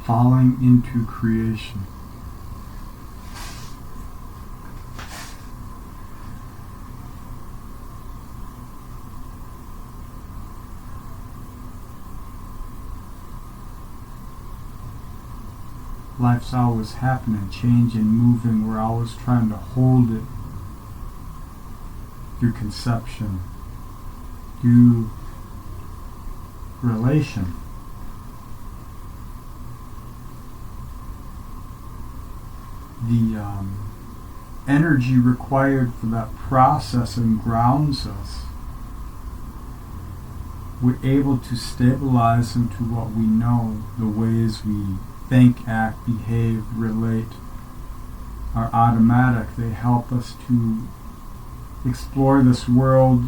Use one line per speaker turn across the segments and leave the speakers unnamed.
falling into creation. Life's always happening, changing, moving. We're always trying to hold it through conception, through relation. The energy required for that processing grounds us. We're able to stabilize into what we know, the ways we think, act, behave, relate are automatic. They help us to explore this world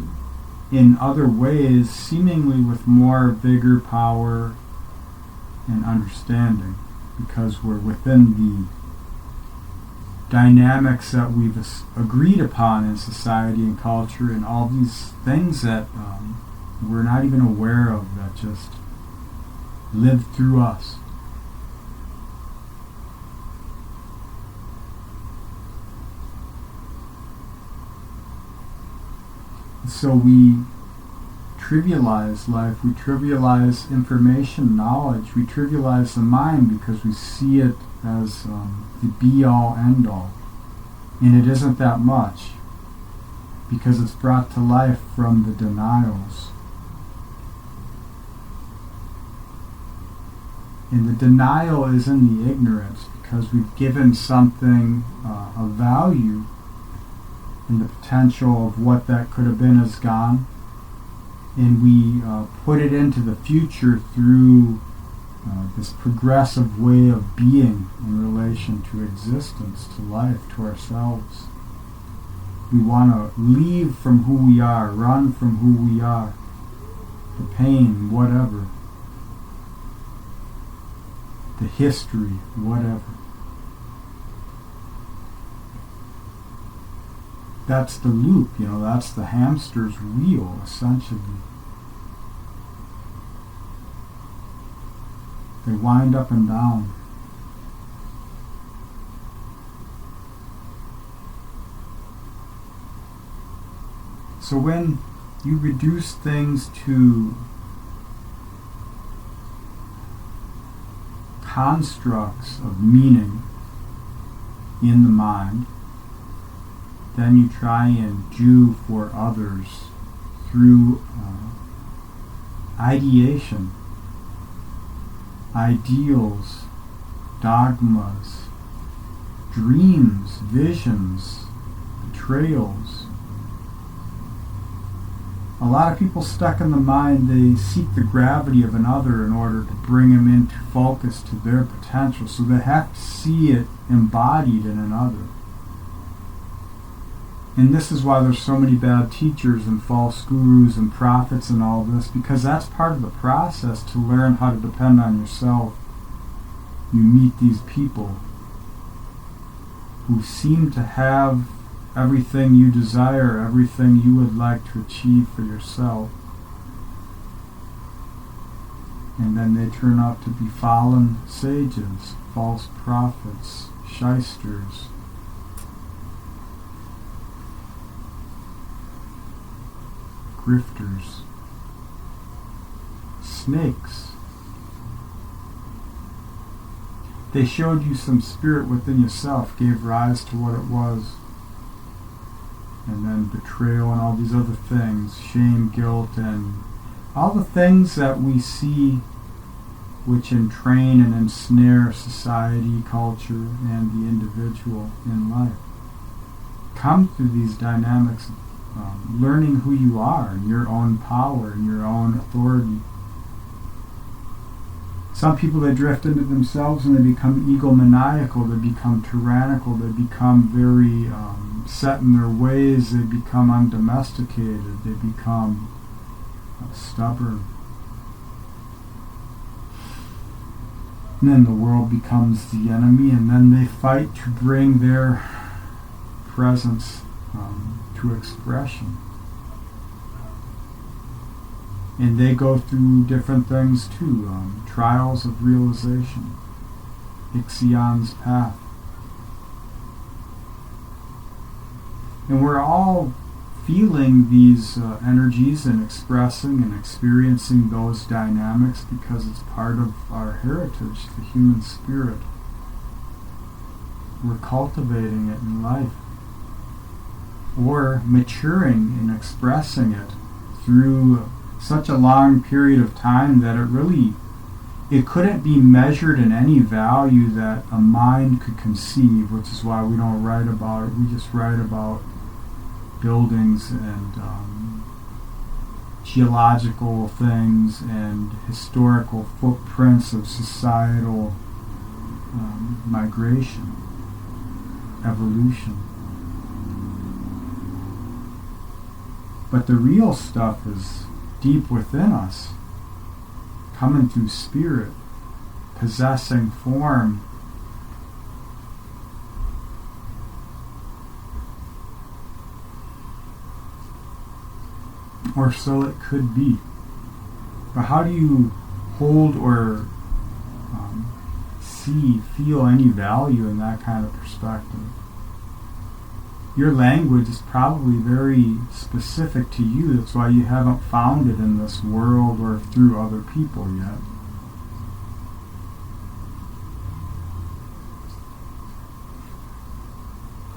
in other ways, seemingly with more vigor, power, and understanding, because we're within the dynamics that we've agreed upon in society and culture, and all these things that we're not even aware of, that just live through us. So we trivialize life, we trivialize information, knowledge, we trivialize the mind because we see it as the be-all, end-all. And it isn't that much, because it's brought to life from the denials. And the denial is in the ignorance, because we've given something of value, and the potential of what that could have been is gone, and we put it into the future through this progressive way of being in relation to existence, to life, to ourselves. We want to leave from who we are, run from who we are, the pain, whatever, the history, whatever. That's the loop, that's the hamster's wheel, essentially. They wind up and down. So when you reduce things to constructs of meaning in the mind, then you try and do for others through ideation, ideals, dogmas, dreams, visions, betrayals. A lot of people stuck in the mind, they seek the gravity of another in order to bring him into focus to their potential, so they have to see it embodied in another. And this is why there's so many bad teachers and false gurus and prophets and all this, because that's part of the process to learn how to depend on yourself. You meet these people who seem to have everything you desire, everything you would like to achieve for yourself. And then they turn out to be fallen sages, false prophets, shysters. Grifters, snakes. They showed you some spirit within yourself, gave rise to what it was, and then betrayal and all these other things, shame, guilt, and all the things that we see which entrain and ensnare society, culture, and the individual in life. Come through these dynamics, learning who you are and your own power and your own authority. Some people, they drift into themselves and they become egomaniacal, they become tyrannical, they become very set in their ways, they become undomesticated, they become stubborn. And then the world becomes the enemy, and then they fight to bring their presence to expression. And they go through different things too, trials of realization. Ixion's path. And we're all feeling these energies and expressing and experiencing those dynamics because it's part of our heritage, the human spirit. We're cultivating it in life, or maturing and expressing it through such a long period of time that it couldn't be measured in any value that a mind could conceive, which is why we don't write about it. We just write about buildings and geological things and historical footprints of societal migration, evolution. But the real stuff is deep within us, coming through spirit, possessing form. Or so it could be. But how do you hold or feel any value in that kind of perspective? Your language is probably very specific to you. That's why you haven't found it in this world or through other people yet.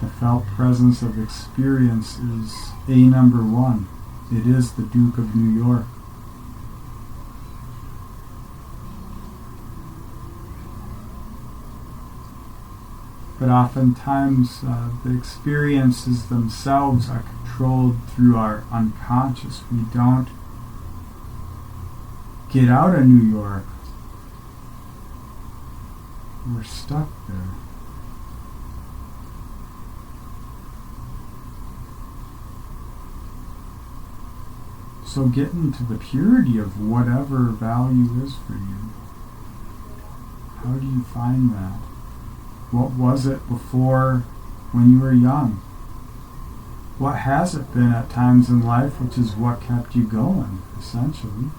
The felt presence of experience is number 1. It is the Duke of New York. But oftentimes the experiences themselves are controlled through our unconscious. We don't get out of New York. We're stuck there. So get into the purity of whatever value is for you. How do you find that? What was it before when you were young? What has it been at times in life, which is what kept you going, essentially?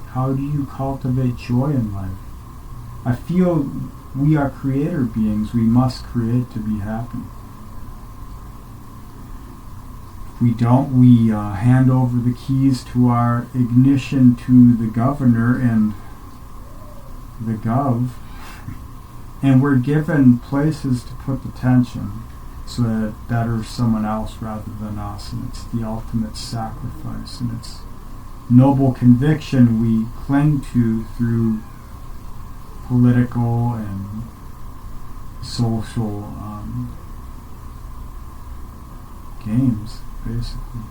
How do you cultivate joy in life? I feel we are creator beings. We must create to be happy. If we don't, we hand over the keys to our ignition to the governor and the gov. And we're given places to put the tension so that it betters someone else rather than us. And it's the ultimate sacrifice. And it's noble conviction we cling to through political and social games, basically.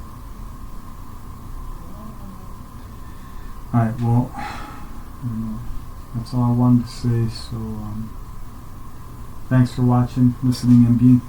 Alright, well, that's all I wanted to say. So, thanks for watching, listening, and being.